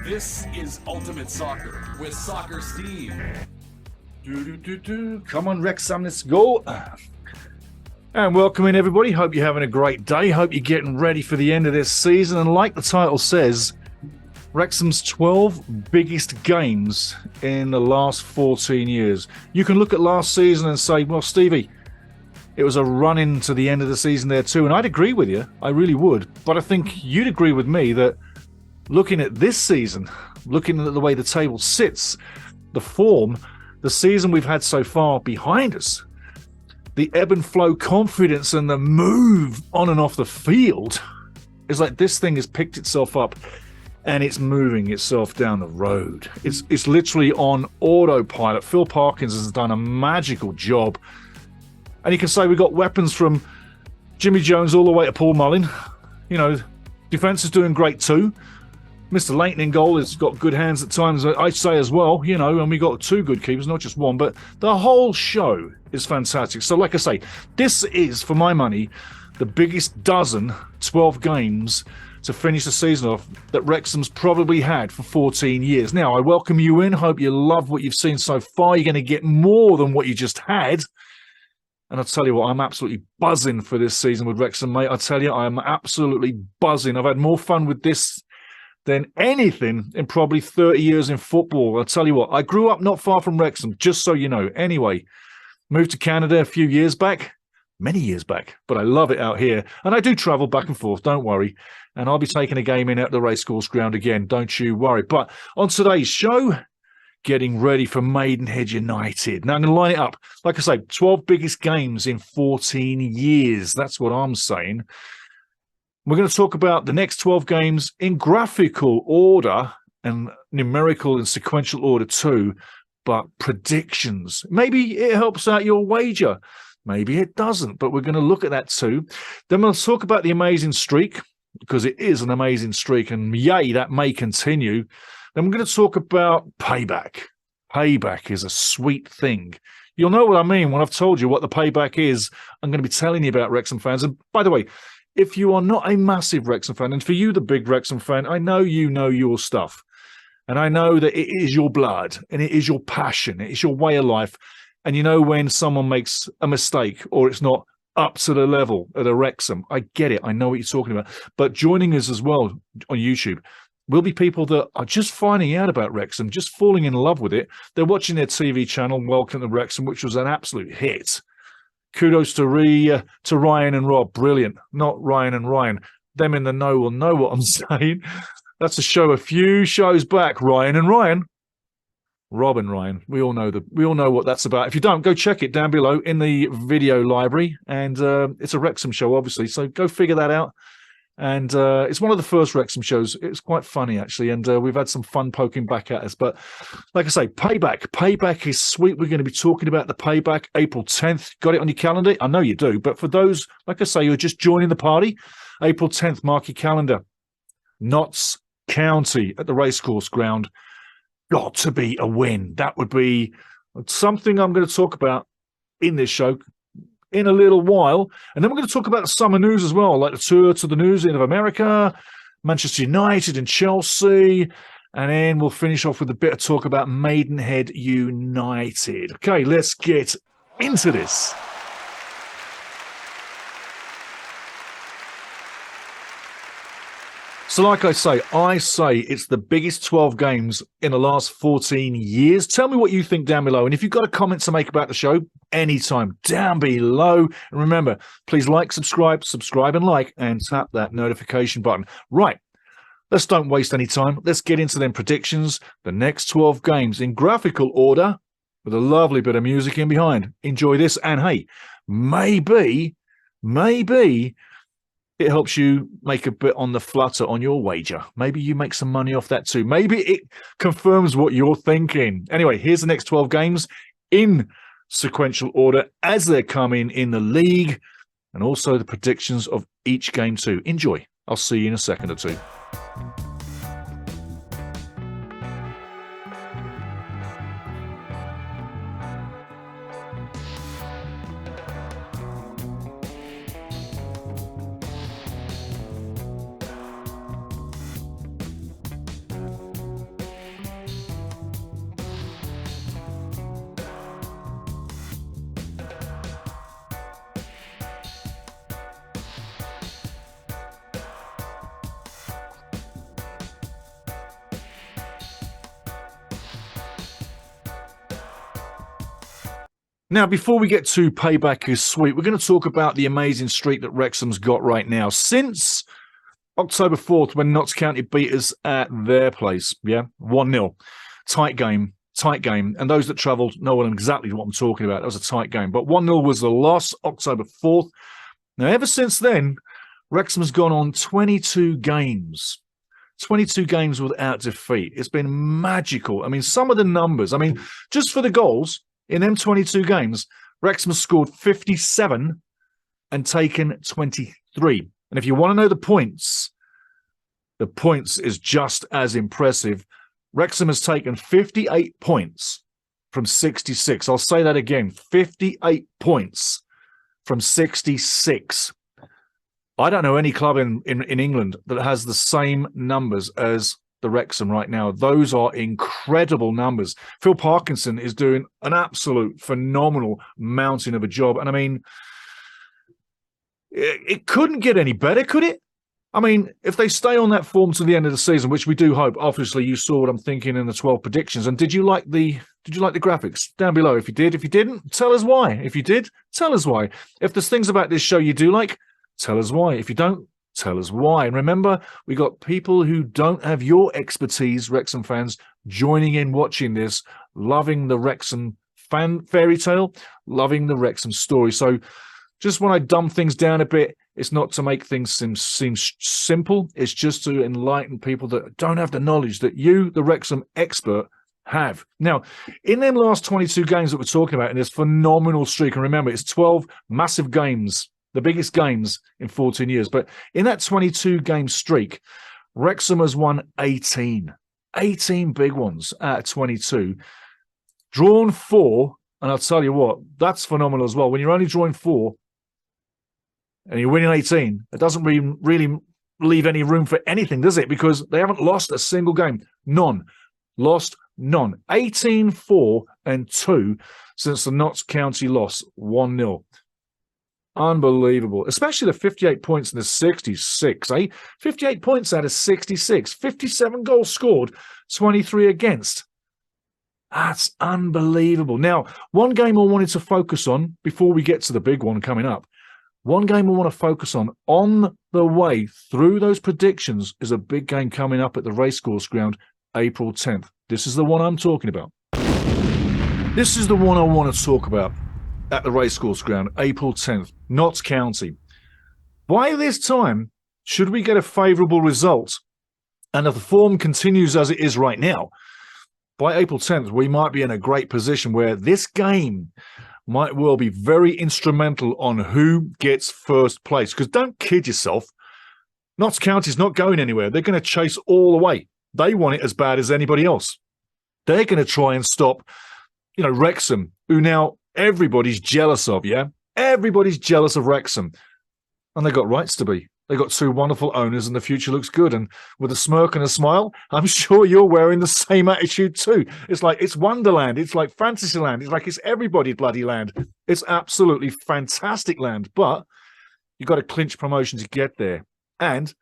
This is Ultimate Soccer with Soccer Steve. Come on, Wrexham, let's go. And welcome in, everybody. Hope you're having a great day. Hope you're getting ready for the end of this season. And like the title says, Wrexham's 12 biggest games in the last 14 years. You can look at last season and say, well, Stevie, it was a run into the end of the season there too. And I'd agree with you. I really would. But I think you'd agree with me that looking at this season, looking at the way the table sits, the form, the season we've had so far behind us, the ebb and flow confidence and the move on and off the field, is like this thing has picked itself up and it's moving itself down the road. It's literally on autopilot. Phil Parkins has done a magical job. And you can say we've got weapons from Jimmy Jones all the way to Paul Mullin. You know, defence is doing great too. Mr. Leighton in goal has got good hands at times, I'd say as well, you know, and we got two good keepers, not just one, but the whole show is fantastic. So like I say, this is, for my money, the biggest 12 games to finish the season off that Wrexham's probably had for 14 years. Now, I welcome you in. Hope you love what you've seen so far. You're going to get more than what you just had. And I'll tell you what, I'm absolutely buzzing for this season with Wrexham, mate. I tell you, I'm absolutely buzzing. I've had more fun with this than anything in probably 30 years in football. I'll tell you what, I grew up not far from Wrexham, just so you know. Anyway, moved to Canada a few years back, many years back, but I love it out here. And I do travel back and forth, don't worry. And I'll be taking a game in at the racecourse ground again, don't you worry. But on today's show, getting ready for Maidenhead United. Now I'm going to line it up. Like I say, 12 biggest games in 14 years. That's what I'm saying. We're going to talk about the next 12 games in graphical order and numerical and sequential order too, but predictions. Maybe it helps out your wager. Maybe it doesn't, but we're going to look at that too. Then we'll talk about the amazing streak, because it is an amazing streak, and yay, that may continue. Then we're going to talk about payback. Payback is a sweet thing. You'll know what I mean when I've told you what the payback is. I'm going to be telling you about Wrexham fans. And by the way, if you are not a massive Wrexham fan, and for you, the big Wrexham fan, I know you know your stuff. And I know that it is your blood, and it is your passion, it is your way of life. And you know when someone makes a mistake or it's not up to the level of the Wrexham. I get it. I know what you're talking about. But joining us as well on YouTube will be people that are just finding out about Wrexham, just falling in love with it. They're watching their TV channel, Welcome to Wrexham, which was an absolute hit. Kudos to Ryan and Rob. Brilliant. Not Ryan and Ryan. Them in the know will know what I'm saying. That's a show a few shows back. Ryan and Ryan. Rob and Ryan. We all know what that's about. If you don't, go check it down below in the video library. And it's a Wrexham show, obviously. So go figure that out. And it's one of the first Wrexham shows. It's quite funny, actually. And we've had some fun poking back at us. But like I say, payback. Payback is sweet. We're going to be talking about the payback April 10th. Got it on your calendar? I know you do. But for those, like I say, who are just joining the party, April 10th, mark your calendar. Notts County at the racecourse ground. Got to be a win. That would be something I'm going to talk about in this show in a little while. And then we're going to talk about the summer news as well, like the tour to the news end of America, Manchester United and Chelsea. And then we'll finish off with a bit of talk about Maidenhead United. Okay, let's get into this. So like I say it's the biggest 12 games in the last 14 years. Tell me what you think down below. And if you've got a comment to make about the show, anytime down below. And remember, please like, subscribe and like, and tap that notification button. Right, let's don't waste any time. Let's get into them predictions. The next 12 games in graphical order with a lovely bit of music in behind. Enjoy this. And hey, maybe it helps you make a bit on the flutter on your wager. Maybe you make some money off that too. Maybe it confirms what you're thinking. Anyway, here's the next 12 games in sequential order as they're coming in the league, and also the predictions of each game too. Enjoy. I'll see you in a second or two. Now, before we get to Payback is Sweet, we're going to talk about the amazing streak that Wrexham's got right now. Since October 4th, when Notts County beat us at their place, 1-0. Tight game. And those that travelled know exactly what I'm talking about. That was a tight game. But 1-0 was the loss, October 4th. Now, ever since then, Wrexham has gone on 22 games. 22 games without defeat. It's been magical. I mean, some of the numbers, just for the goals, in them 22 games, Wrexham has scored 57 and taken 23. And if you want to know the points is just as impressive. Wrexham has taken 58 points from 66. I'll say that again, 58 points from 66. I don't know any club in England that has the same numbers as the Wrexham right now. Those are incredible numbers. Phil Parkinson is doing an absolute phenomenal mountain of a job. And it couldn't get any better, could it? If they stay on that form to the end of the season, which we do hope, obviously you saw what I'm thinking in the 12 predictions. And did you like the graphics? Down below. If you did, if you didn't, tell us why. If you did, tell us why. If there's things about this show you do like, tell us why. If you don't, tell us why. And remember, we got people who don't have your expertise, Wrexham fans, joining in, watching this, loving the Wrexham fairy tale, loving the Wrexham story. So just when I dumb things down a bit, it's not to make things seem simple. It's just to enlighten people that don't have the knowledge that you, the Wrexham expert, have. Now, in them last 22 games that we're talking about in this phenomenal streak, and remember, it's 12 massive games, the biggest games in 14 years. But in that 22-game streak, Wrexham has won 18. 18 big ones out of 22. Drawn 4, and I'll tell you what, that's phenomenal as well. When you're only drawing 4 and you're winning 18, it doesn't really leave any room for anything, does it? Because they haven't lost a single game. None. Lost none. 18-4-2 since the Notts County loss, 1-0. Unbelievable. Especially the 58 points in the 66, 58 points out of 66. 57 goals scored, 23 against. That's unbelievable. Now, one game I wanted to focus on before we get to the big one coming up. One game I want to focus on the way through those predictions is a big game coming up at the Racecourse Ground, April 10th. This is the one I'm talking about. This is the one I want to talk about. At the Racecourse Ground, April 10th, Notts County. By this time, should we get a favourable result, and if the form continues as it is right now, by April 10th, we might be in a great position where this game might well be very instrumental on who gets first place. Because don't kid yourself, Notts County's not going anywhere. They're going to chase all the way. They want it as bad as anybody else. They're going to try and stop, Wrexham, who now everybody's jealous of, Everybody's jealous of Wrexham. And they got rights to be. They got 2 wonderful owners and the future looks good. And with a smirk and a smile, I'm sure you're wearing the same attitude too. It's like it's Wonderland. It's like Fantasyland. It's like it's everybody bloody land. It's absolutely fantastic land. But you've got to clinch promotion to get there. And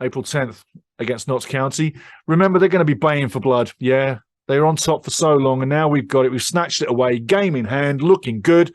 April 10th against Notts County. Remember, they're going to be baying for blood. Yeah. They were on top for so long, and now we've got it. We've snatched it away, game in hand, looking good.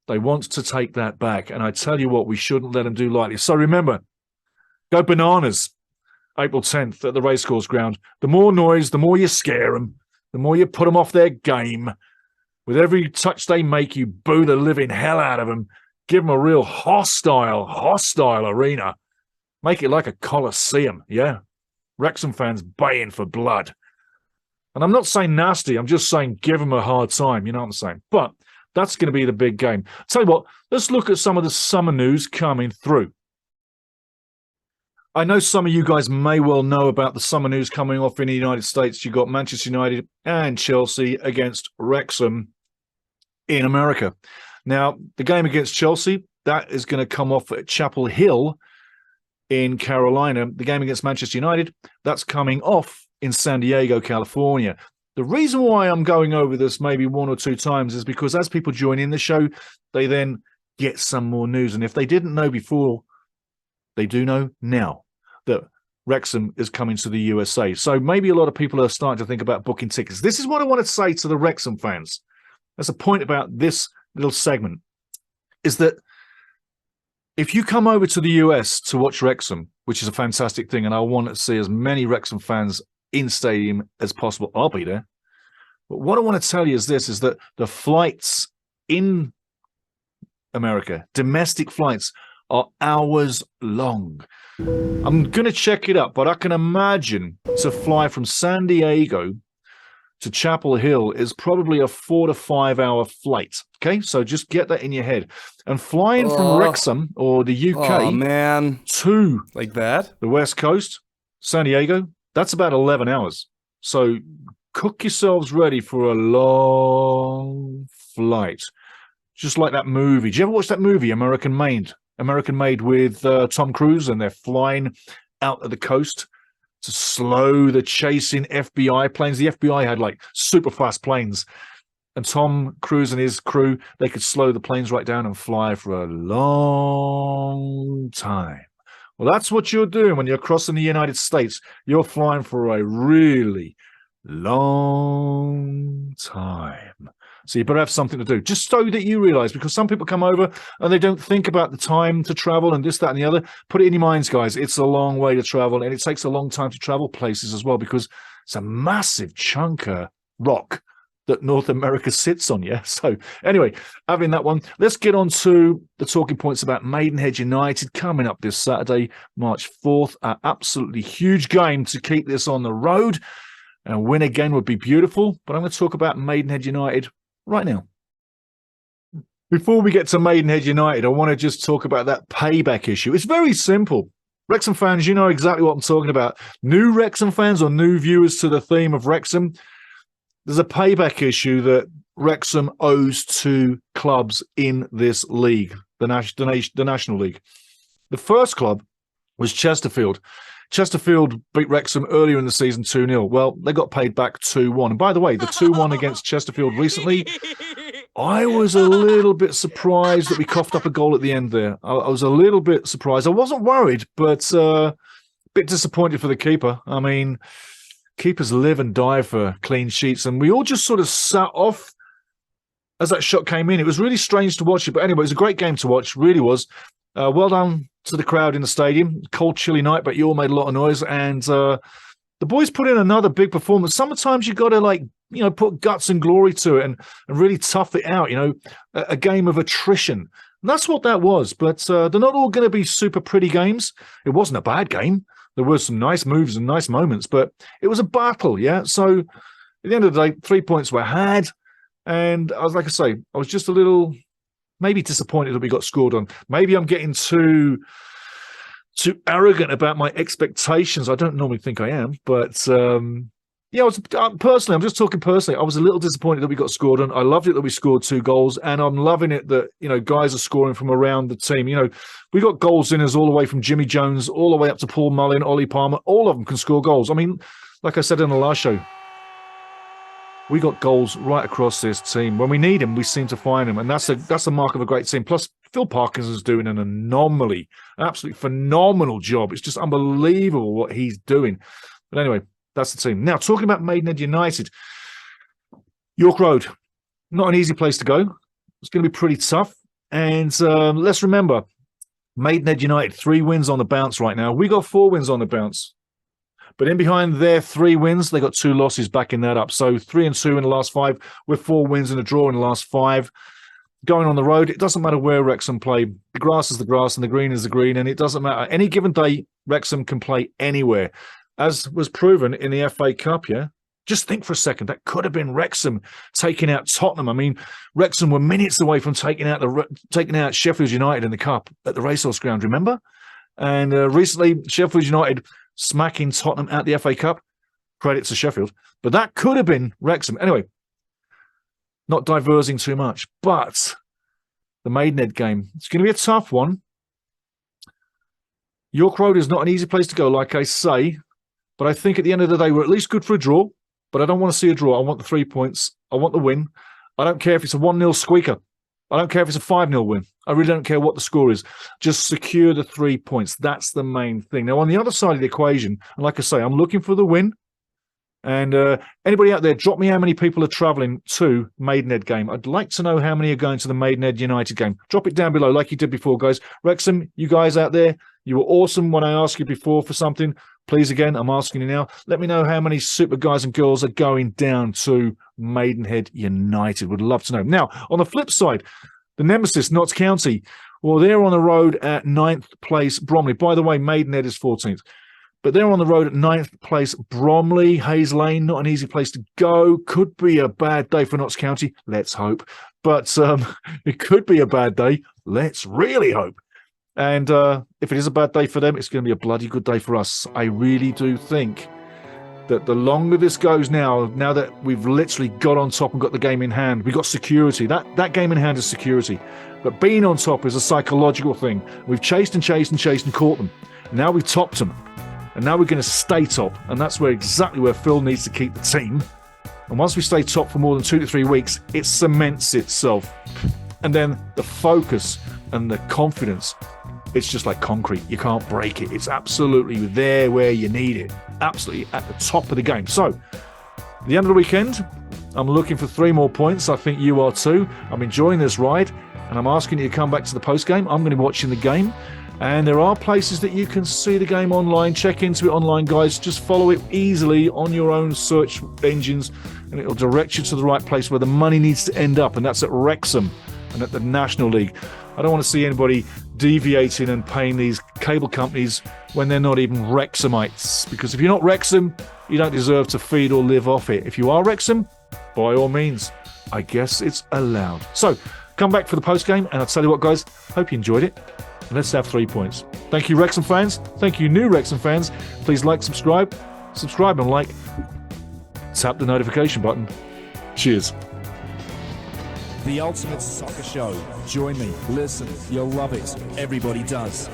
They want to take that back, and I tell you what, we shouldn't let them do lightly. So remember, go bananas, April 10th at the Racecourse Ground. The more noise, the more you scare them, the more you put them off their game. With every touch they make, you boo the living hell out of them. Give them a real hostile arena. Make it like a coliseum, yeah? Wrexham fans baying for blood. And I'm not saying nasty. I'm just saying give them a hard time. You know what I'm saying? But that's going to be the big game. Tell you what, let's look at some of the summer news coming through. I know some of you guys may well know about the summer news coming off in the United States. You've got Manchester United and Chelsea against Wrexham in America. Now, the game against Chelsea, that is going to come off at Chapel Hill in Carolina. The game against Manchester United, that's coming off in San Diego, California. The reason why I'm going over this maybe 1 or 2 times is because as people join in the show, they then get some more news. And if they didn't know before, they do know now that Wrexham is coming to the USA. So maybe a lot of people are starting to think about booking tickets. This is what I want to say to the Wrexham fans. That's a point about this little segment is that if you come over to the US to watch Wrexham, which is a fantastic thing, and I want to see as many Wrexham fans in stadium as possible, I'll be there. But what I want to tell you is this, is that the flights in America, domestic flights, are hours long. I'm going to check it up, but I can imagine to fly from San Diego to Chapel Hill is probably a 4 to 5 hour flight. Okay, so just get that in your head. And flying from Wrexham or the UK to like that, the West Coast, San Diego, that's about 11 hours. So cook yourselves ready for a long flight. Just like that movie. Did you ever watch that movie, American Made? American Made with Tom Cruise, and they're flying out of the coast to slow the chasing FBI planes. The FBI had like super fast planes, and Tom Cruise and his crew, they could slow the planes right down and fly for a long time. Well, that's what you're doing when you're crossing the United States. You're flying for a really long time. So you better have something to do, just so that you realize, because some people come over and they don't think about the time to travel and this, that, and the other. Put it in your minds, guys. It's a long way to travel, and it takes a long time to travel places as well, because it's a massive chunk of rock that North America sits on, yeah? So anyway, having that one, let's get on to the talking points about Maidenhead United coming up this Saturday, March 4th. An absolutely huge game to keep this on the road. And a win again would be beautiful, but I'm going to talk about Maidenhead United right now. Before we get to Maidenhead United, I want to just talk about that payback issue. It's very simple. Wrexham fans, you know exactly what I'm talking about. New Wrexham fans or new viewers to the theme of Wrexham, there's a payback issue that Wrexham owes to clubs in this league, the National League. The first club was Chesterfield. Chesterfield beat Wrexham earlier in the season 2-0. Well, they got paid back 2-1. And by the way, the 2-1 against Chesterfield recently, I was a little bit surprised that we coughed up a goal at the end there. I was a little bit surprised. I wasn't worried, but a bit disappointed for the keeper. I mean, keepers live and die for clean sheets, and we all just sort of sat off as that shot came in. It was really strange to watch it, but anyway, it was a great game to watch, really was. Well done to the crowd in the stadium. Cold, chilly night, but you all made a lot of noise, and the boys put in another big performance. Sometimes you got to put guts and glory to it and really tough it out, a game of attrition. And that's what that was, but they're not all going to be super pretty games. It wasn't a bad game. There were some nice moves and nice moments, but it was a battle, yeah? So at the end of the day, 3 points were had, and I was just a little maybe disappointed that we got scored on. Maybe I'm getting too arrogant about my expectations. I don't normally think I am, but yeah, I'm just talking personally. I was a little disappointed that we got scored on. I loved it that we scored 2 goals, and I'm loving it that guys are scoring from around the team. We got goals in us all the way from Jimmy Jones all the way up to Paul Mullin, Ollie Palmer. All of them can score goals. I mean, like I said in the last show, we got goals right across this team. When we need them, we seem to find them, and that's a mark of a great team. Plus, Phil Parkinson's doing an absolutely phenomenal job. It's just unbelievable what he's doing. But anyway, that's the team. Now, talking about Maidenhead United, York Road, not an easy place to go. It's going to be pretty tough. And let's remember, Maidenhead United, 3 wins on the bounce right now. We got 4 wins on the bounce. But in behind their 3 wins, they got 2 losses backing that up. So 3-2 in the last 5, with 4 wins and a draw in the last 5. Going on the road, it doesn't matter where Wrexham play. The grass is the grass and the green is the green, and it doesn't matter. Any given day, Wrexham can play anywhere, as was proven in the FA Cup, yeah? Just think for a second, that could have been Wrexham taking out Tottenham. I mean, Wrexham were minutes away from taking out Sheffield United in the Cup at the Racehorse Ground, remember? And recently, Sheffield United smacking Tottenham at the FA Cup. Credit to Sheffield. But that could have been Wrexham. Anyway, not diversing too much, but the Maidenhead game, it's going to be a tough one. York Road is not an easy place to go, like I say, but I think at the end of the day, we're at least good for a draw, but I don't want to see a draw. I want the 3 points. I want the win. I don't care if it's a 1-0 squeaker. I don't care if it's a 5-0 win. I really don't care what the score is. Just secure the 3 points. That's the main thing. Now, on the other side of the equation, and like I say, I'm looking for the win. And anybody out there, drop me how many people are travelling to Maidenhead game. I'd like to know how many are going to the Maidenhead United game. Drop it down below like you did before, guys. Wrexham, you guys out there, you were awesome when I asked you before for something. Please, again, I'm asking you now. Let me know how many super guys and girls are going down to Maidenhead United. Would love to know. Now, on the flip side, the nemesis, Notts County, well, they're on the road at 9th place, Bromley. By the way, Maidenhead is 14th. But they're on the road at 9th place, Bromley, Hayes Lane, not an easy place to go. Could be a bad day for Notts County. Let's hope. But it could be a bad day. Let's really hope. And if it is a bad day for them, it's going to be a bloody good day for us. I really do think that the longer this goes now that we've literally got on top and got the game in hand, we've got security. That game in hand is security. But being on top is a psychological thing. We've chased and chased and chased and caught them. Now we've topped them. And now we're going to stay top. And that's exactly where Phil needs to keep the team. And once we stay top for more than 2 to 3 weeks, it cements itself. And then the focus and the confidence, it's just like concrete. You can't break it. It's absolutely there where you need it. Absolutely at the top of the game. So, at the end of the weekend, I'm looking for 3 more points. I think you are too. I'm enjoying this ride. And I'm asking you to come back to the post-game. I'm going to be watching the game. And there are places that you can see the game online. Check into it online, guys. Just follow it easily on your own search engines, and it'll direct you to the right place where the money needs to end up, and that's at Wrexham and at the National League. I don't want to see anybody deviating and paying these cable companies when they're not even Wrexhamites, because if you're not Wrexham, you don't deserve to feed or live off it. If you are Wrexham, by all means, I guess it's allowed. So, come back for the post-game, and I'll tell you what, guys, hope you enjoyed it. Let's have 3 points. Thank you, Wrexham fans. Thank you, new Wrexham fans. Please like, subscribe and like. Tap the notification button. Cheers. The Ultimate Soccer Show. Join me. Listen. You'll love it. Everybody does.